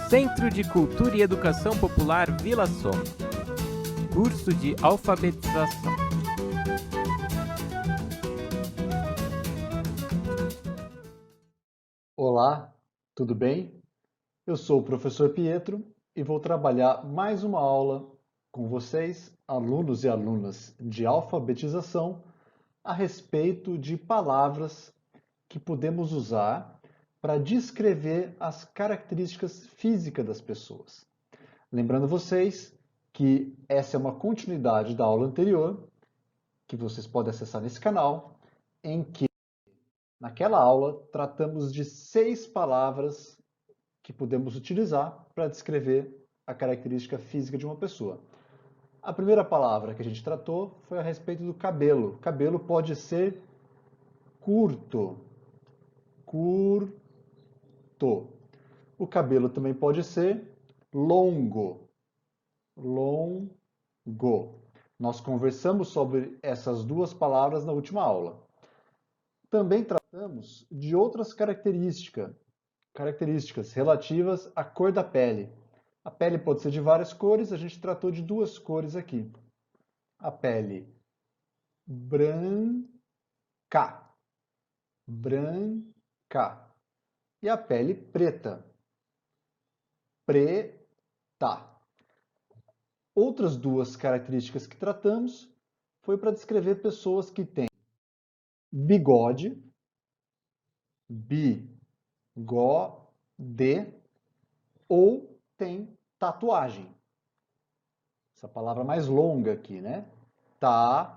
Centro de Cultura e Educação Popular Vila Sombra. Curso de alfabetização. Olá, tudo bem? Eu sou o professor Pietro e vou trabalhar mais uma aula com vocês, alunos e alunas de alfabetização, a respeito de palavras que podemos usar para descrever as características físicas das pessoas. Lembrando vocês que essa é uma continuidade da aula anterior, que vocês podem acessar nesse canal, em que naquela aula tratamos de 6 palavras que podemos utilizar para descrever a característica física de uma pessoa. A primeira palavra que a gente tratou foi a respeito do cabelo. Cabelo pode ser curto. Curto. O cabelo também pode ser longo. Longo. Nós conversamos sobre essas duas palavras na última aula. Também tratamos de outras características relativas à cor da pele. A pele pode ser de várias cores, a gente tratou de 2 cores aqui. A pele branca, e a pele preta, preta. Outras 2 características que tratamos foi para descrever pessoas que têm bigode, ou tem tatuagem. Essa palavra mais longa aqui, né? Tatuagem.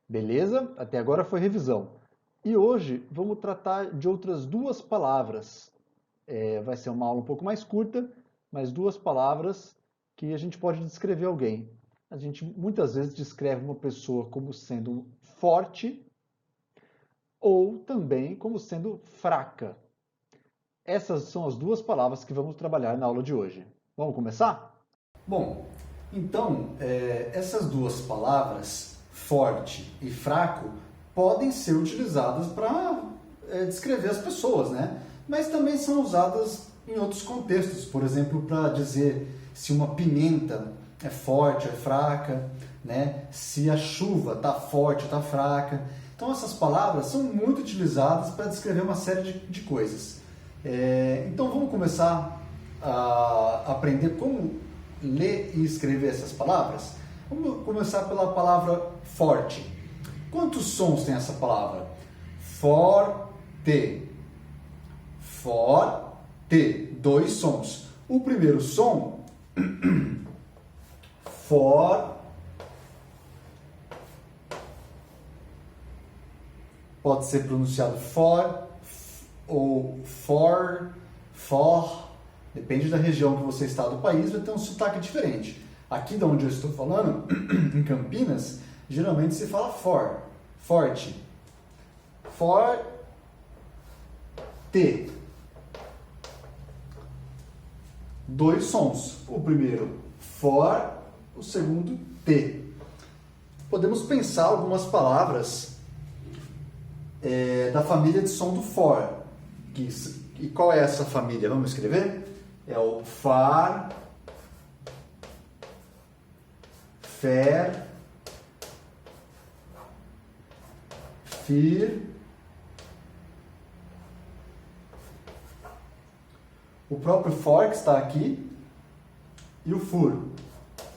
Beleza? Até agora foi revisão. E hoje vamos tratar de outras 2 palavras. Vai ser uma aula um pouco mais curta, mas 2 palavras que a gente pode descrever alguém. A gente muitas vezes descreve uma pessoa como sendo forte ou também como sendo fraca. Essas são as 2 palavras que vamos trabalhar na aula de hoje. Vamos começar? Bom, então, essas 2 palavras, forte e fraco, podem ser utilizadas para descrever as pessoas, né? Mas também são usadas em outros contextos, por exemplo, para dizer se uma pimenta é forte ou é fraca, né? Se a chuva está forte ou está fraca. Então, essas palavras são muito utilizadas para descrever uma série de coisas. Então, vamos começar a aprender como ler e escrever essas palavras? Vamos começar pela palavra forte. Quantos sons tem essa palavra? Forte. Forte. 2 sons. O primeiro som, for, pode ser pronunciado for ou for, depende da região que você está do país, vai ter um sotaque diferente. Aqui de onde eu estou falando, em Campinas, geralmente se fala forte. Forte. 2 sons. O primeiro, for, o segundo, T. Podemos pensar algumas palavras da família de som do for. E qual é essa família? Vamos escrever? É o far, fer, fir. O próprio for que está aqui e o fur.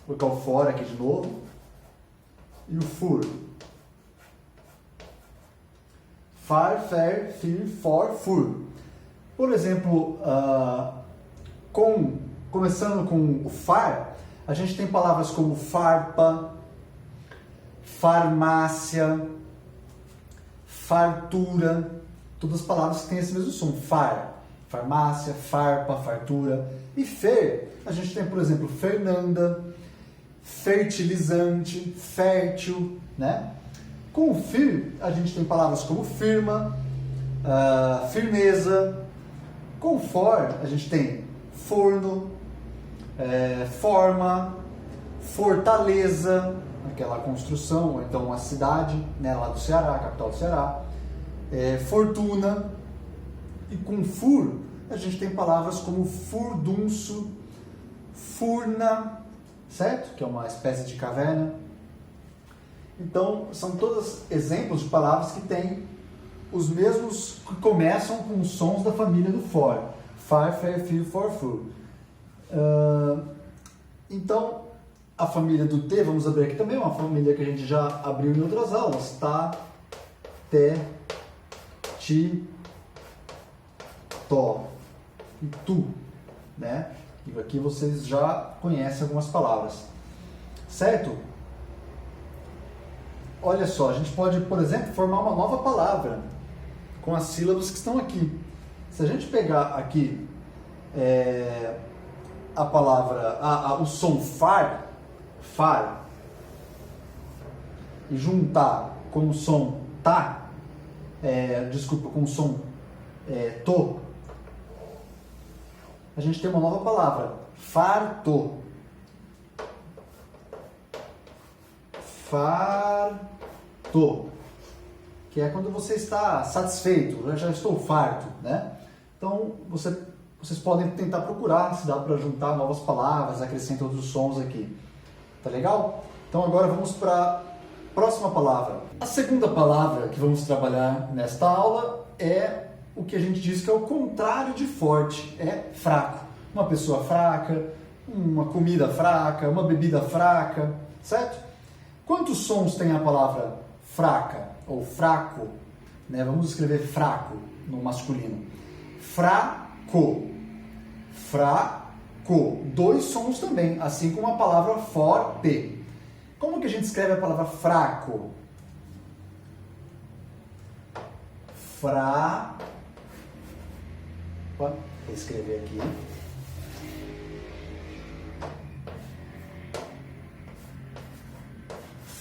Vou colocar o for aqui de novo e o fur. Far, fer, fir, for, fur. Por exemplo, começando com o far, a gente tem palavras como farpa, farmácia, fartura, todas as palavras que têm esse mesmo som, far, farmácia, farpa, fartura. E fer, a gente tem, por exemplo, Fernanda, fertilizante, fértil, né? Com o fir, a gente tem palavras como firma, firmeza. Com o for, a gente tem forno, forma, fortaleza, aquela construção, ou então uma cidade, né, lá do Ceará, capital do Ceará, fortuna, E com fur, a gente tem palavras como furdunço, furna, certo? Que é uma espécie de caverna. Então, são todos exemplos de palavras que têm os mesmos, que começam com os sons da família do for. Far, fair, few, for, fur. Então, a família do T, vamos abrir aqui também, uma família que a gente já abriu em outras aulas. Tá, te, ti, to e tu, né? E aqui vocês já conhecem algumas palavras, certo? Olha só, a gente pode, por exemplo, formar uma nova palavra com as sílabas que estão aqui. Se a gente pegar aqui a palavra, o som far, e juntar com o som tá, com o som to, a gente tem uma nova palavra, farto. Farto, que é quando você está satisfeito, eu já estou farto, né? Então, vocês podem tentar procurar se dá para juntar novas palavras, acrescentar outros sons aqui. Tá legal? Então, agora vamos para a próxima palavra. A segunda palavra que vamos trabalhar nesta aula é o que a gente diz que é o contrário de forte, é fraco. Uma pessoa fraca, uma comida fraca, uma bebida fraca, certo? Quantos sons tem a palavra fraca ou fraco? Né? Vamos escrever fraco no masculino. Fraco. Fraco. 2 sons também, assim como a palavra forte. Como que a gente escreve a palavra fraco? Vou escrever aqui.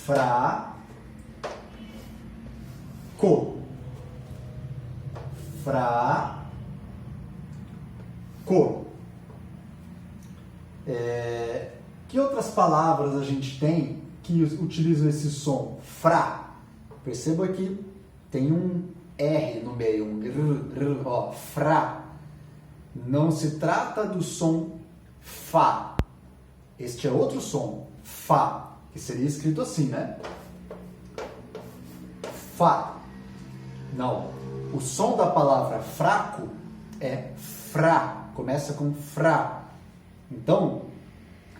Fraco. Fraco. Que outras palavras a gente tem que utilizam esse som? Fra. Perceba que tem um R no meio, um r, ó, fra. Não se trata do som Fá. Este é outro som, Fá, que seria escrito assim, né? Fá. Não. O som da palavra fraco é Frá. Começa com Frá. Então,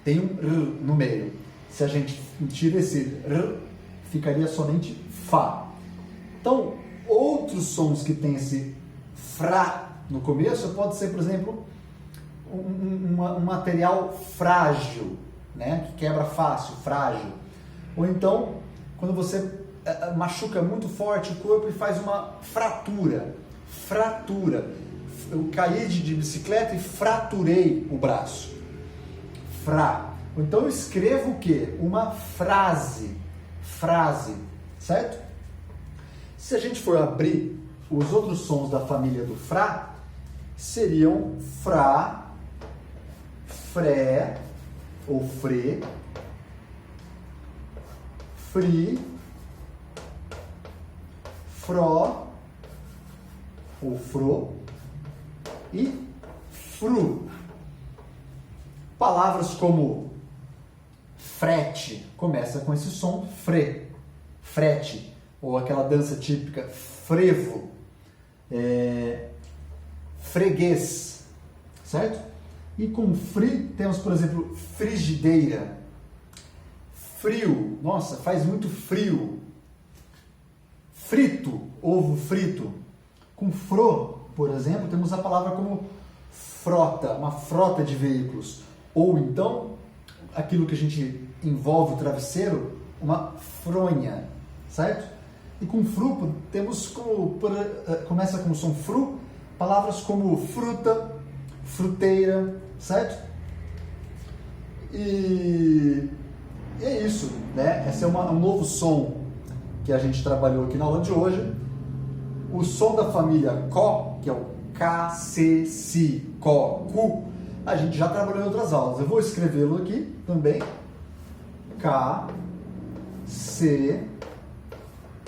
tem um R no meio. Se a gente tira esse R, ficaria somente Fá. Então, outros sons que tem esse Frá no começo pode ser, por exemplo, um material frágil, né? Que quebra fácil, frágil. Ou então, quando você machuca muito forte o corpo e faz uma fratura. Fratura. Eu caí de bicicleta e fraturei o braço. Fra. Ou então eu escrevo o quê? Uma frase. Frase. Certo? Se a gente for abrir os outros sons da família do Frá, seriam Frá, Fré ou Frê, Fri, Fró ou Frô e Fru. Palavras como frete começa com esse som Frê, frete, ou aquela dança típica frevo, freguês, certo? E com fri temos, por exemplo, frigideira, frio, nossa, faz muito frio, frito, ovo frito. Com fro, por exemplo, temos a palavra como frota, uma frota de veículos, ou então aquilo que a gente envolve o travesseiro, uma fronha, certo? E com fru temos começa com o som fru, palavras como fruta, fruteira, certo? E é isso, né? Esse é um novo som que a gente trabalhou aqui na aula de hoje. O som da família Có, que é o K, C, Si, Có, Cu, a gente já trabalhou em outras aulas. Eu vou escrevê-lo aqui também. K, C,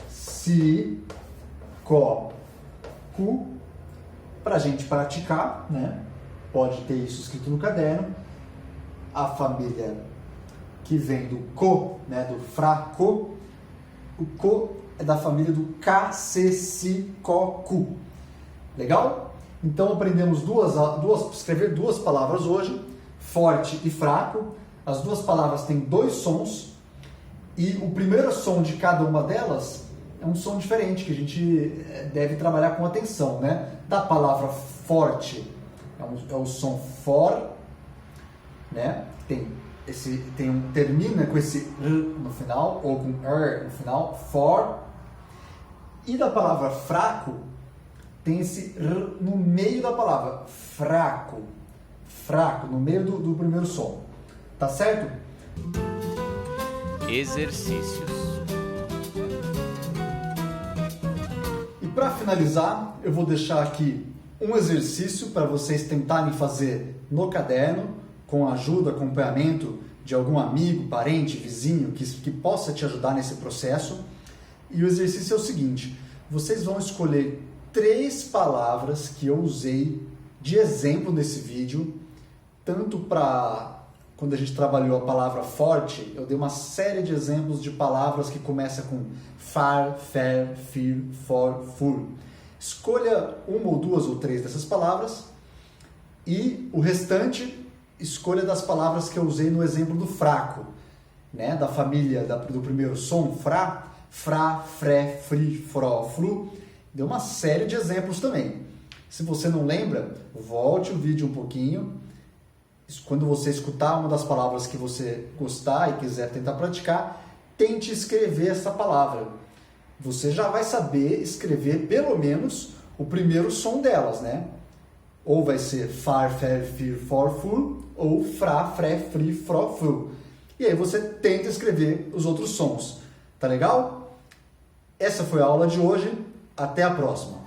Si, Có, Cu para a gente praticar, né? Pode ter isso escrito no caderno. A família que vem do co, né? Do fraco. O co é da família do K-C-C-Co-Cu. Legal? Então aprendemos escrever duas palavras hoje, forte e fraco. As duas palavras têm dois sons e o primeiro som de cada uma delas é um som diferente que a gente deve trabalhar com atenção, né? Da palavra forte é o som for, né? Termina com esse r no final ou com r no final, for. E da palavra fraco tem esse r no meio da palavra, fraco, fraco, no meio do primeiro som. Tá certo? Exercícios. E para finalizar, eu vou deixar aqui um exercício para vocês tentarem fazer no caderno, com ajuda, acompanhamento de algum amigo, parente, vizinho que possa te ajudar nesse processo. E o exercício é o seguinte: vocês vão escolher 3 palavras que eu usei de exemplo nesse vídeo, tanto para quando a gente trabalhou a palavra forte, eu dei uma série de exemplos de palavras que começam com far, fer, fir, for, fur. Escolha uma ou 2 ou 3 dessas palavras e o restante escolha das palavras que eu usei no exemplo do fraco, né? Da família do primeiro som, fra, fré, fri, fró, fru. Deu uma série de exemplos também. Se você não lembra, volte o vídeo um pouquinho. Quando você escutar uma das palavras que você gostar e quiser tentar praticar, tente escrever essa palavra. Você já vai saber escrever pelo menos o primeiro som delas, né? Ou vai ser far, fer, fir, for, fur, ou fra, fré, fri, fró, fru. E aí você tenta escrever os outros sons. Tá legal? Essa foi a aula de hoje. Até a próxima.